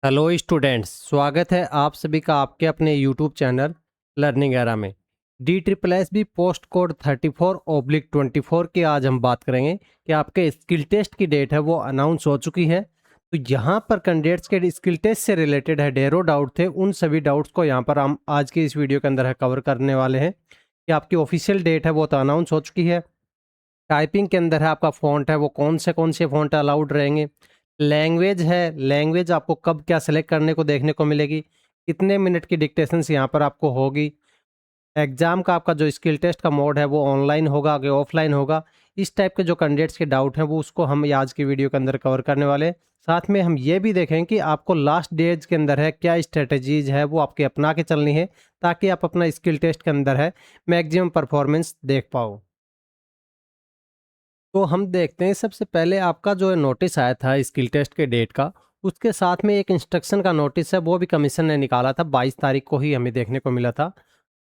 Hello students, स्वागत है आप सभी का आपके अपने यूट्यूब चैनल लर्निंग एरा में। DSSB पोस्ट कोड 34/24 की आज हम बात करेंगे कि आपके स्किल टेस्ट की डेट है वो अनाउंस हो चुकी है। तो यहाँ पर कैंडिडेट्स के स्किल टेस्ट से रिलेटेड है ढेरों डाउट थे, उन सभी डाउट्स को यहाँ पर हम आज की इस वीडियो के अंदर है कवर करने वाले हैं कि आपकी ऑफिशियल डेट है वो तो अनाउंस हो चुकी है। टाइपिंग के अंदर है आपका फ़ॉन्ट है वो कौन से फ़ॉन्ट अलाउड रहेंगे। लैंग्वेज है, लैंग्वेज आपको कब क्या सेलेक्ट करने को देखने को मिलेगी, कितने मिनट की डिक्टेशंस यहाँ पर आपको होगी। एग्ज़ाम का आपका जो स्किल टेस्ट का मोड है वो ऑनलाइन होगा कि ऑफलाइन होगा। इस टाइप के जो कैंडिडेट्स के डाउट हैं वो उसको हम ये आज की वीडियो के अंदर कवर करने वाले हैं। साथ में हम ये भी देखें कि आपको लास्ट डेज के अंदर है क्या स्ट्रेटजीज है वो आपके अपना के चलनी है, ताकि आप अपना स्किल टेस्ट के अंदर है मैक्सिमम परफॉर्मेंस देख पाओ। तो हम देखते हैं सबसे पहले आपका जो नोटिस आया था स्किल टेस्ट के डेट का, उसके साथ में एक इंस्ट्रक्शन का नोटिस है वो भी कमीशन ने निकाला था। 22 तारीख को ही हमें देखने को मिला था,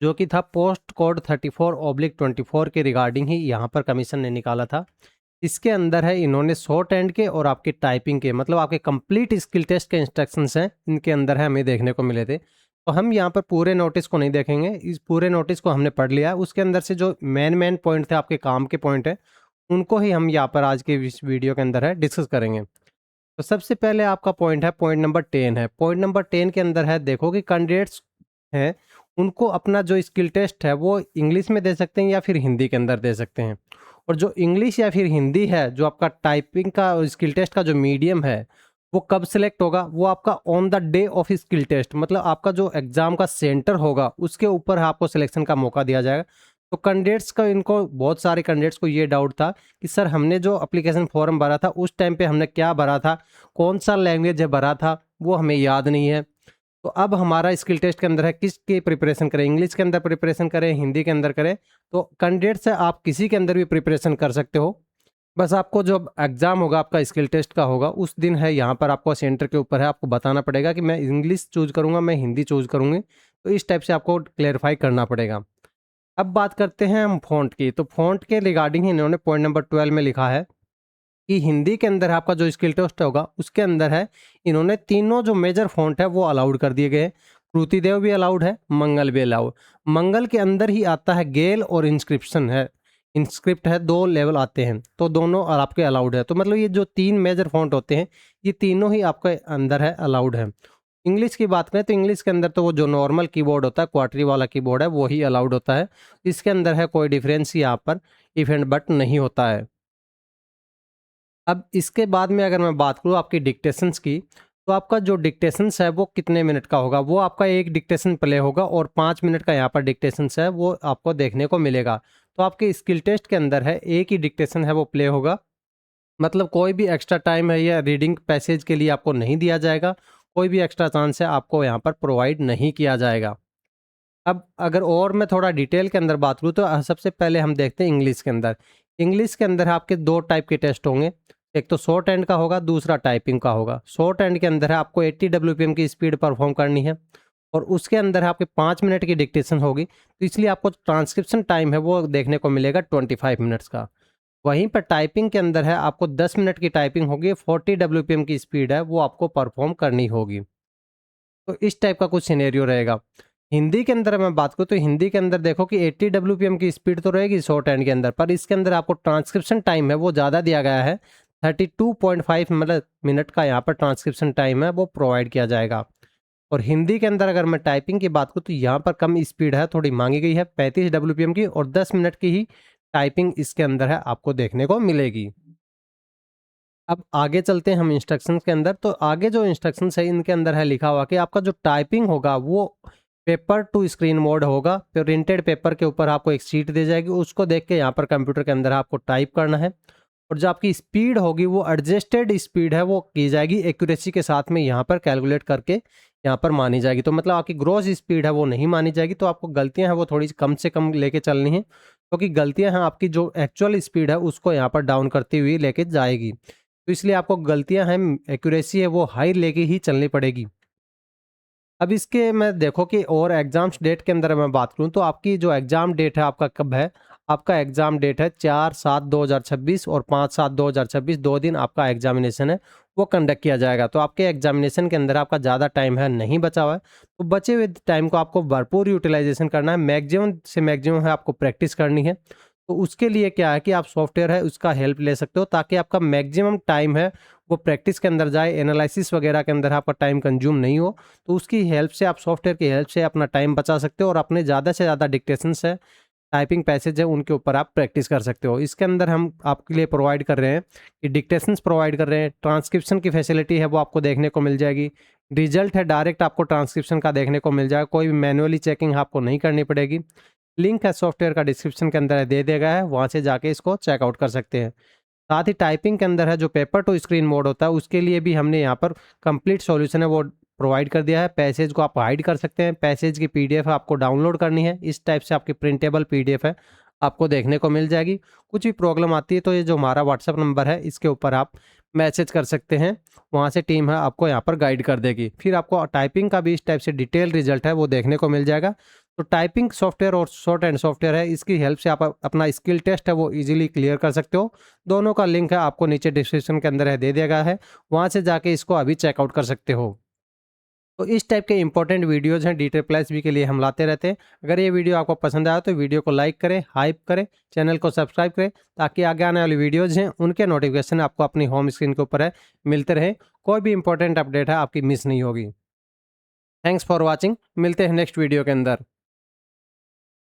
जो कि था पोस्ट कोड 34/24 के रिगार्डिंग ही यहाँ पर कमीशन ने निकाला था। इसके अंदर है इन्होंने शॉर्ट एंड के और आपके टाइपिंग के मतलब आपके कंप्लीट स्किल टेस्ट के इंस्ट्रक्शंस हैं, इनके अंदर है हमें देखने को मिले थे। तो हम यहाँ पर पूरे नोटिस को नहीं देखेंगे, इस पूरे नोटिस को हमने पढ़ लिया। उसके अंदर से जो मेन पॉइंट थे आपके काम के पॉइंट है, उनको ही हम यहाँ पर आज के इस वीडियो के अंदर है डिस्कस करेंगे। तो सबसे पहले आपका पॉइंट है, पॉइंट नंबर 10 है। पॉइंट नंबर 10 के अंदर है देखो कि कैंडिडेट्स हैं उनको अपना जो स्किल टेस्ट है वो इंग्लिश में दे सकते हैं या फिर हिंदी के अंदर दे सकते हैं। और जो इंग्लिश या फिर हिंदी है, जो आपका टाइपिंग का और स्किल टेस्ट का जो मीडियम है वो कब सिलेक्ट होगा, वो आपका on the day of skill test मतलब आपका जो एग्जाम का सेंटर होगा उसके ऊपर आपको सिलेक्शन का मौका दिया जाएगा। तो कैंडिडेट्स का इनको बहुत सारे कैंडिडेट्स को ये डाउट था कि सर हमने जो एप्लीकेशन फॉर्म भरा था उस टाइम पे हमने क्या भरा था, कौन सा लैंग्वेज है भरा था, वो हमें याद नहीं है। तो अब हमारा स्किल टेस्ट के अंदर है किसकी प्रिपरेशन करें, इंग्लिश के अंदर प्रिपरेशन करें, हिंदी के अंदर करें। तो कैंडिडेट से आप किसी के अंदर भी प्रिपरेशन कर सकते हो। बस आपको जो एग्ज़ाम होगा आपका स्किल टेस्ट का होगा उस दिन है यहाँ पर आपको सेंटर के ऊपर है आपको बताना पड़ेगा कि मैं इंग्लिश चूज़ करूँगा, मैं हिंदी चूज़ करूँगी। तो इस टाइप से आपको क्लेरिफाई करना पड़ेगा। अब बात करते हैं हम फ़ॉन्ट की। तो फ़ॉन्ट के रिगार्डिंग ही इन्होंने पॉइंट नंबर 12 में लिखा है कि हिंदी के अंदर आपका जो स्किल टेस्ट होगा उसके अंदर है इन्होंने तीनों जो मेजर फ़ॉन्ट है वो अलाउड कर दिए गए हैं। कृतिदेव भी अलाउड है, मंगल भी अलाउड। मंगल के अंदर ही आता है गेल और इंस्क्रिप्शन है, इंस्क्रिप्ट है, 2 लेवल आते हैं तो दोनों और आपके अलाउड है। तो मतलब ये जो 3 मेजर फ़ॉन्ट होते हैं ये तीनों ही आपके अंदर है अलाउड है। इंग्लिश की बात करें तो इंग्लिश के अंदर तो वो जो नॉर्मल कीबोर्ड होता है, क्वार्टरी वाला कीबोर्ड है, वो ही अलाउड होता है। इसके अंदर है कोई डिफरेंस यहाँ पर इफ एंड बट नहीं होता है। अब इसके बाद में अगर मैं बात करूँ आपकी डिक्टेशंस की, तो आपका जो डिक्टेशंस है वो कितने मिनट का होगा, वो आपका एक डिक्टेशन प्ले होगा और 5 मिनट का यहाँ पर डिक्टेशंस है वो आपको देखने को मिलेगा। तो आपके स्किल टेस्ट के अंदर है एक ही डिक्टेशन है वो प्ले होगा, मतलब कोई भी एक्स्ट्रा टाइम है या रीडिंग पैसेज के लिए आपको नहीं दिया जाएगा, कोई भी एक्स्ट्रा चांस है आपको यहाँ पर प्रोवाइड नहीं किया जाएगा। अब अगर और मैं थोड़ा डिटेल के अंदर बात करूँ तो सबसे पहले हम देखते हैं इंग्लिश के अंदर। इंग्लिश के अंदर आपके 2 टाइप के टेस्ट होंगे, एक तो शॉर्ट हैंड का होगा, दूसरा टाइपिंग का होगा। शॉर्ट हैंड के अंदर है आपको 80 डब्ल्यूपीएम की स्पीड परफॉर्म करनी है और उसके अंदर है आपके 5 मिनट की डिक्टेशन होगी, तो इसलिए आपको ट्रांसक्रिप्शन टाइम है वो देखने को मिलेगा 25 मिनट्स का। वहीं पर टाइपिंग के अंदर है आपको 10 मिनट की टाइपिंग होगी, 40 डब्ल्यूपीएम की स्पीड है वो आपको परफॉर्म करनी होगी। तो इस टाइप का कुछ सिनेरियो रहेगा। हिंदी के अंदर मैं बात करूँ तो हिंदी के अंदर देखो कि 80 डब्ल्यूपीएम की स्पीड तो रहेगी शॉर्ट हैंड के अंदर, पर इसके अंदर आपको ट्रांसक्रिप्शन टाइम है वो ज़्यादा दिया गया है। 32.5 मतलब मिनट का यहाँ पर ट्रांसक्रिप्शन टाइम है वो प्रोवाइड किया जाएगा। और हिंदी के अंदर अगर मैं टाइपिंग की बात करूँ तो यहाँ पर कम स्पीड है, थोड़ी मांगी गई है 35 डब्ल्यूपीएम की, और 10 मिनट की ही टाइपिंग इसके अंदर है आपको देखने को मिलेगी। अब आगे चलते हैं हम इंस्ट्रक्शंस के अंदर। तो आगे जो इंस्ट्रक्शंस है इनके अंदर है लिखा हुआ कि आपका जो टाइपिंग होगा वो पेपर टू स्क्रीन मोड होगा। प्रिंटेड पेपर के ऊपर आपको एक शीट दी जाएगी, उसको देख के यहाँ पर कंप्यूटर के अंदर आपको टाइप करना है। और जो आपकी स्पीड होगी वो एडजस्टेड स्पीड है वो की जाएगी, एक्यूरेसी के साथ में यहाँ पर कैलकुलेट करके यहाँ पर मानी जाएगी। तो मतलब आपकी ग्रॉस स्पीड है वो नहीं मानी जाएगी, तो आपको गलतियाँ हैं वो थोड़ी कम से कम लेके चलनी है, क्योंकि गलतियाँ हैं आपकी जो एक्चुअल स्पीड है उसको यहाँ पर डाउन करती हुई लेके जाएगी। तो इसलिए आपको गलतियां हैं, एक्यूरेसी है वो हाई लेके ही चलनी पड़ेगी। अब इसके मैं देखो कि और एग्जाम्स डेट के अंदर मैं बात करूं तो आपकी जो एग्जाम डेट है आपका कब है, आपका एग्ज़ाम डेट है 4/7/2026 और 5/7/2026, 2 दिन आपका एग्ज़ामिनेशन है, वो कंडक्ट किया जाएगा। तो आपके एग्ज़ामिनेशन के अंदर आपका ज़्यादा टाइम है, नहीं बचा हुआ है, तो बचे हुए टाइम को आपको भरपूर यूटिलाइज़ेशन करना है, मैक्सिमम से मैक्सिमम है आपको प्रैक्टिस करनी है। तो उसके लिए क्या है कि आप सॉफ्टवेयर है उसका हेल्प ले सकते हो, ताकि आपका मैक्सिमम टाइम है वो प्रैक्टिस के अंदर जाए, एनालिसिस वगैरह के अंदर आपका टाइम कंज्यूम नहीं हो। तो उसकी हेल्प से, आप सॉफ्टवेयर की हेल्प से अपना टाइम बचा सकते हो और अपने ज़्यादा से ज़्यादा डिक्टेशंस है, टाइपिंग पैसेज है, उनके ऊपर आप प्रैक्टिस कर सकते हो। इसके अंदर हम आपके लिए प्रोवाइड कर रहे हैं कि डिक्टेशंस प्रोवाइड कर रहे हैं, ट्रांसक्रिप्शन की फैसिलिटी है वो आपको देखने को मिल जाएगी। रिजल्ट है डायरेक्ट आपको ट्रांसक्रिप्शन का देखने को मिल जाएगा, कोई भी मैनुअली चेकिंग आपको नहीं करनी पड़ेगी। लिंक है सॉफ्टवेयर का डिस्क्रिप्शन के अंदर दे दिया गया है, वहाँ से जाके इसको चेकआउट कर सकते हैं। साथ ही टाइपिंग के अंदर है जो पेपर टू स्क्रीन मोड होता है, उसके लिए भी हमने यहाँ पर कंप्लीट सॉल्यूशन है वो प्रोवाइड कर दिया है। पैसेज को आप हाइड कर सकते हैं, पैसेज की पीडीएफ आपको डाउनलोड करनी है, इस टाइप से आपकी प्रिंटेबल पीडीएफ है आपको देखने को मिल जाएगी। कुछ भी प्रॉब्लम आती है तो ये जो हमारा व्हाट्सएप नंबर है इसके ऊपर आप मैसेज कर सकते हैं, वहाँ से टीम है आपको यहाँ पर गाइड कर देगी। फिर आपको टाइपिंग का भी इस टाइप से डिटेल रिजल्ट है वो देखने को मिल जाएगा। तो टाइपिंग सॉफ्टवेयर और शॉर्ट हैंड सॉफ्टवेयर है, इसकी हेल्प से आप अपना स्किल टेस्ट है वो इजीली क्लियर कर सकते हो। दोनों का लिंक है आपको नीचे डिस्क्रिप्शन के अंदर है दे दिया गया है, वहाँ से जाके इसको अभी चेकआउट कर सकते हो। तो इस टाइप के इंपॉर्टेंट वीडियोज़ हैं डी ट्रिपल एस बी के लिए हम लाते रहते हैं। अगर ये वीडियो आपको पसंद आया तो वीडियो को लाइक करें, हाइप करें, चैनल को सब्सक्राइब करें, ताकि आगे आने वाली वीडियोज़ हैं उनके नोटिफिकेशन आपको अपनी होम स्क्रीन के ऊपर है मिलते रहें। कोई भी इंपॉर्टेंट अपडेट है आपकी मिस नहीं होगी। थैंक्स फॉर वॉचिंग, मिलते हैं नेक्स्ट वीडियो के अंदर।